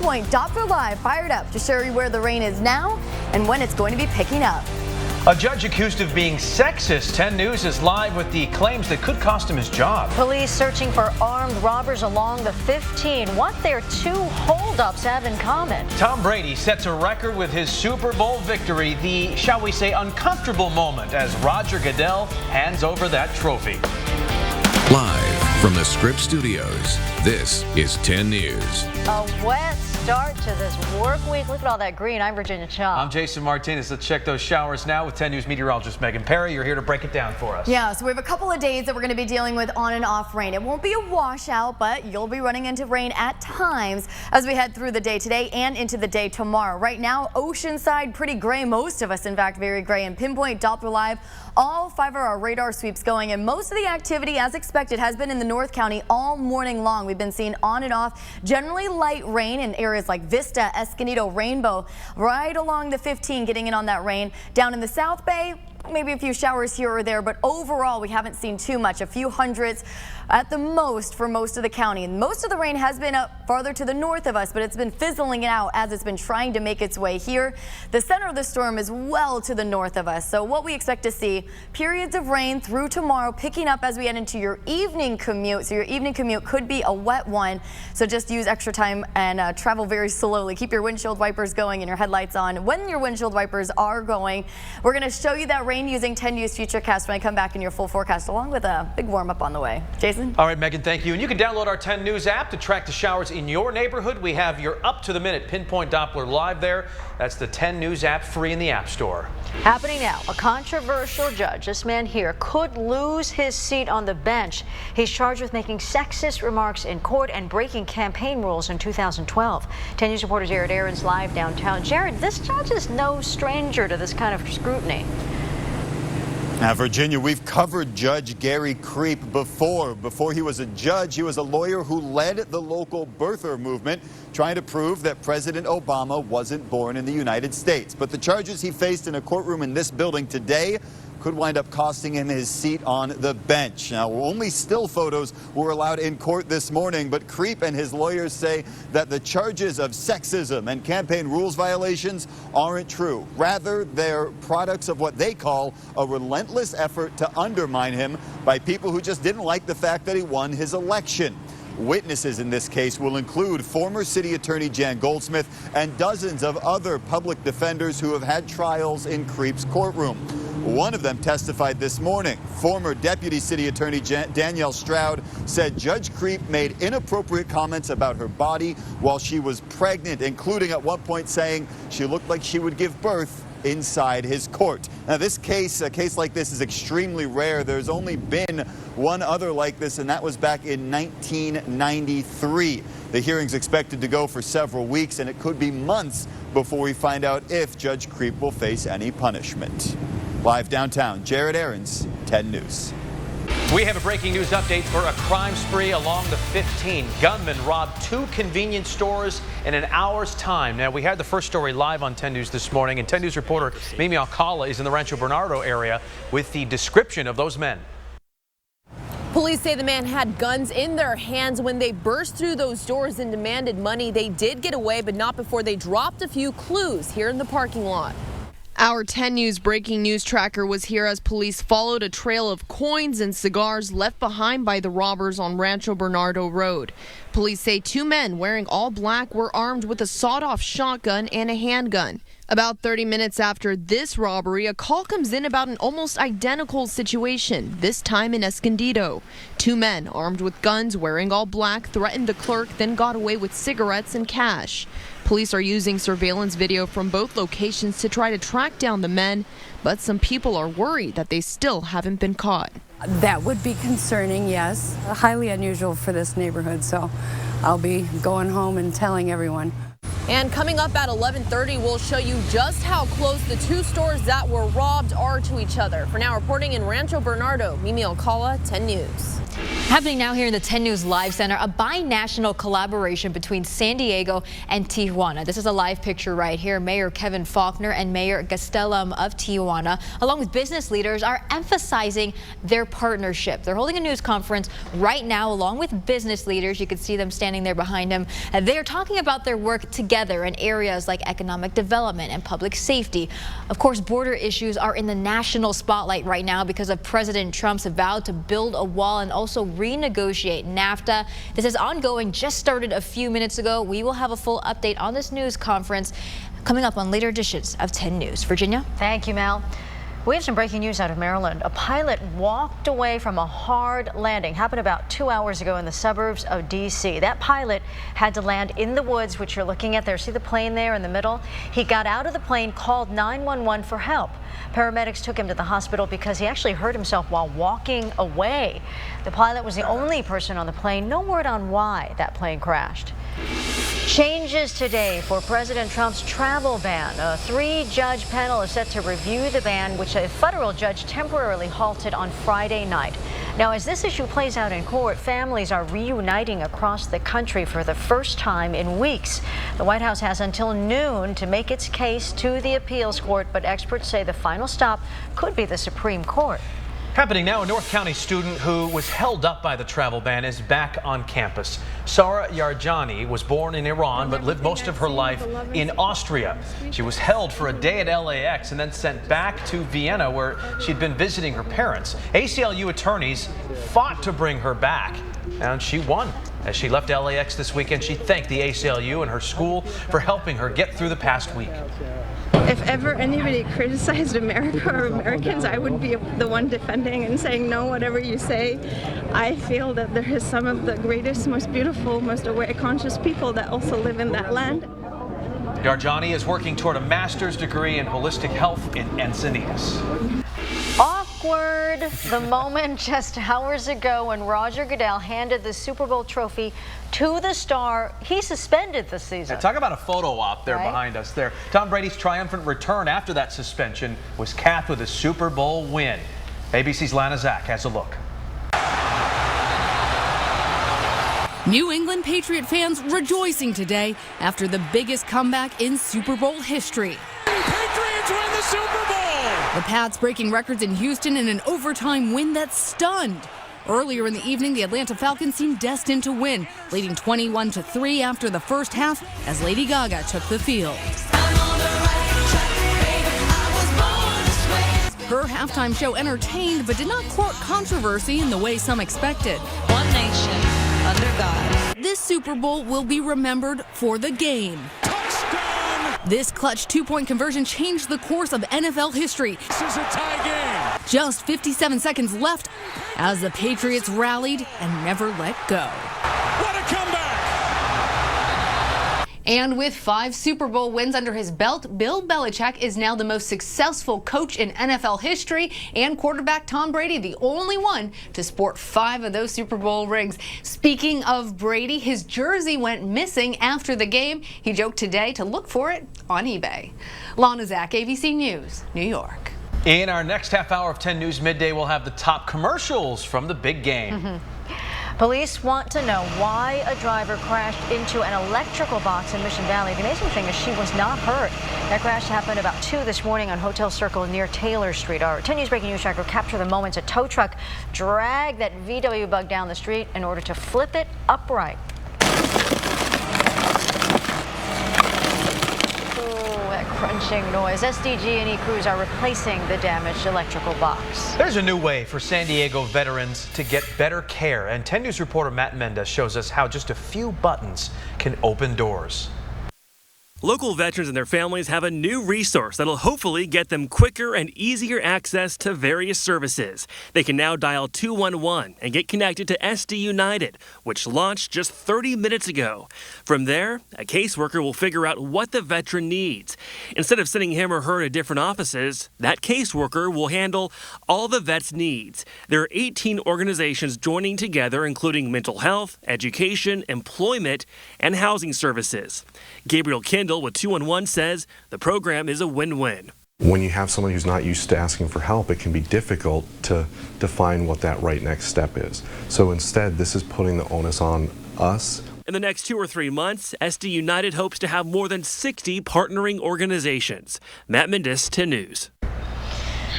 Pinpoint Doppler Live fired up to show you where the rain is now and when it's going to be picking up. A judge accused of being sexist. 10 News is live with the claims that could cost him his job. Police searching for armed robbers along the 15. What their two holdups have in common. Tom Brady sets a record with his Super Bowl victory. The, shall we say, uncomfortable moment as Roger Goodell hands over that trophy. Live from the Scripps Studios, this is 10 News. A wet start to this work week. Look at all that green. I'm Virginia Cha. I'm Jason Martinez. Let's check those showers now with 10 News meteorologist Megan Perry. You're here to break it down for us. Yeah, so we have a couple of days that we're going to be dealing with on and off rain. It won't be a washout, but you'll be running into rain at times as we head through the day today and into the day tomorrow. Right now, Oceanside, pretty gray. Most of us, in fact, very gray. And Pinpoint Doppler Live, all 5 of our radar sweeps going, and most of the activity, as expected, has been in the North County all morning long. We've been seeing on and off, generally light rain in areas like Vista, Escondido, Rainbow, right along the 15, getting in on that rain. Down in the South Bay, maybe a few showers here or there, but overall we haven't seen too much, a few hundreds at the most for most of the county. And most of the rain has been up farther to the north of us, but it's been fizzling out as it's been trying to make its way here. The center of the storm is well to the north of us. So what we expect to see, periods of rain through tomorrow, picking up as we head into your evening commute. So your evening commute could be a wet one. So just use extra time and travel very slowly. Keep your windshield wipers going and your headlights on when your windshield wipers are going. We're going to show you that rain using 10 News Futurecast when I come back in your full forecast, along with a big warm up on the way. Jason? All right, Megan, thank you. And you can download our 10 News app to track the showers in your neighborhood. We have your up-to-the-minute Pinpoint Doppler Live there. That's the 10 News app, free in the App Store. Happening now, a controversial judge, this man here, could lose his seat on the bench. He's charged with making sexist remarks in court and breaking campaign rules in 2012. 10 News reporter Jared Aarons live downtown. Jared, this judge is no stranger to this kind of scrutiny. Now, Virginia, we've covered Judge Gary Creep before. Before he was a judge, he was a lawyer who led the local birther movement, trying to prove that President Obama wasn't born in the United States. But the charges he faced in a courtroom in this building today could wind up costing him his seat on the bench. Now, only still photos were allowed in court this morning, but Creep and his lawyers say that the charges of sexism and campaign rules violations aren't true. Rather, they're products of what they call a relentless effort to undermine him by people who just didn't like the fact that he won his election. Witnesses in this case will include former city attorney Jan Goldsmith and dozens of other public defenders who have had trials in Creep's courtroom. One of them testified this morning. Former deputy city attorney Danielle Stroud said Judge Creep made inappropriate comments about her body while she was pregnant, including at one point saying she looked like she would give birth inside his court. Now, a case like this is extremely rare. There's only been one other like this, and that was back in 1993. The hearing's expected to go for several weeks, and it could be months before we find out if Judge Creep will face any punishment. Live downtown, Jared Aarons, 10 News. We have a breaking news update for a crime spree along the 15. Gunmen robbed 2 convenience stores in an hour's time. Now, we had the first story live on 10 News this morning, and 10 News reporter Mimi Alcala is in the Rancho Bernardo area with the description of those men. Police say the man had guns in their hands when they burst through those doors and demanded money. They did get away, but not before they dropped a few clues here in the parking lot. Our 10 News breaking news tracker was here as police followed a trail of coins and cigars left behind by the robbers on Rancho Bernardo Road. Police say 2 men wearing all black were armed with a sawed-off shotgun and a handgun. About 30 minutes after this robbery, a call comes in about an almost identical situation, this time in Escondido. 2 men armed with guns, wearing all black, threatened the clerk, then got away with cigarettes and cash. Police are using surveillance video from both locations to try to track down the men, but some people are worried that they still haven't been caught. That would be concerning, yes. Highly unusual for this neighborhood, so I'll be going home and telling everyone. And coming up at 11:30, we'll show you just how close the 2 stores that were robbed are to each other. For now, reporting in Rancho Bernardo, Mimi Alcala, 10 News. Happening now here in the 10 News Live Center, a bi-national collaboration between San Diego and Tijuana. This is a live picture right here. Mayor Kevin Faulconer and Mayor Gastelum of Tijuana, along with business leaders, are emphasizing their partnership. They're holding a news conference right now along with business leaders. You can see them standing there behind him. They're talking about their work together in areas like economic development and public safety. Of course, border issues are in the national spotlight right now because of President Trump's vow to build a wall and also renegotiate NAFTA. This is ongoing, just started a few minutes ago. We will have a full update on this news conference coming up on later editions of 10 News. Virginia? Thank you, Mel. We have some breaking news out of Maryland. A pilot walked away from a hard landing. Happened about 2 hours ago in the suburbs of D.C. That pilot had to land in the woods, which you're looking at there. See the plane there in the middle? He got out of the plane, called 911 for help. Paramedics took him to the hospital because he actually hurt himself while walking away. The pilot was the only person on the plane. No word on why that plane crashed. Changes today for President Trump's travel ban. A 3-judge panel is set to review the ban, which a federal judge temporarily halted on Friday night. Now, as this issue plays out in court, families are reuniting across the country for the first time in weeks. The White House has until noon to make its case to the appeals court, but experts say the final stop could be the Supreme Court. Happening now, a North County student who was held up by the travel ban is back on campus. Sara Yarjani was born in Iran but lived most of her life in Austria. She was held for a day at LAX and then sent back to Vienna, where she'd been visiting her parents. ACLU attorneys fought to bring her back, and she won. As she left LAX this weekend, she thanked the ACLU and her school for helping her get through the past week. If ever anybody criticized America or Americans, I would be the one defending and saying, no, whatever you say. I feel that there is some of the greatest, most beautiful, most aware, conscious people that also live in that land. Yarjani is working toward a master's degree in holistic health in Encinitas. Awkward. The moment just hours ago when Roger Goodell handed the Super Bowl trophy to the star he suspended this season. Now, talk about a photo op there behind us there. Tom Brady's triumphant return after that suspension was capped with a Super Bowl win. ABC's Lana Zach has a look. New England Patriot fans rejoicing today after the biggest comeback in Super Bowl history. Patriots win the Super Bowl! The Pats breaking records in Houston in an overtime win that stunned. Earlier in the evening, the Atlanta Falcons seemed destined to win, leading 21-3 after the first half as Lady Gaga took the field. Her halftime show entertained but did not court controversy in the way some expected. One nation under God. This Super Bowl will be remembered for the game. Touchdown! This clutch 2-point conversion changed the course of NFL history. This is a tie game. Just 57 seconds left as the Patriots rallied and never let go. What a comeback! And with 5 Super Bowl wins under his belt, Bill Belichick is now the most successful coach in NFL history, and quarterback Tom Brady, the only one to sport 5 of those Super Bowl rings. Speaking of Brady, his jersey went missing after the game. He joked today to look for it on eBay. Lana Zach, ABC News, New York. In our next half hour of 10 News Midday, we'll have the top commercials from the big game. Police want to know why a driver crashed into an electrical box in Mission Valley. The amazing thing is she was not hurt. That crash happened about 2 this morning on Hotel Circle near Taylor Street. Our 10 News breaking news tracker captured the moments a tow truck dragged that VW Bug down the street in order to flip it upright. Crunching noise. SDG&E crews are replacing the damaged electrical box. There's a new way for San Diego veterans to get better care, and 10 News reporter Matt Mendez shows us how just a few buttons can open doors. Local veterans and their families have a new resource that'll hopefully get them quicker and easier access to various services. They can now dial 211 and get connected to SD United, which launched just 30 minutes ago. From there, a caseworker will figure out what the veteran needs. Instead of sending him or her to different offices, that caseworker will handle all the vet's needs. There are 18 organizations joining together, including mental health, education, employment, and housing services. Gabriel Kendall with 211 says the program is a win-win. When you have someone who's not used to asking for help, it can be difficult to define what that right next step is. So instead, this is putting the onus on us. In the next 2 or 3 months, SD United hopes to have more than 60 partnering organizations. Matt Mendis, 10 News.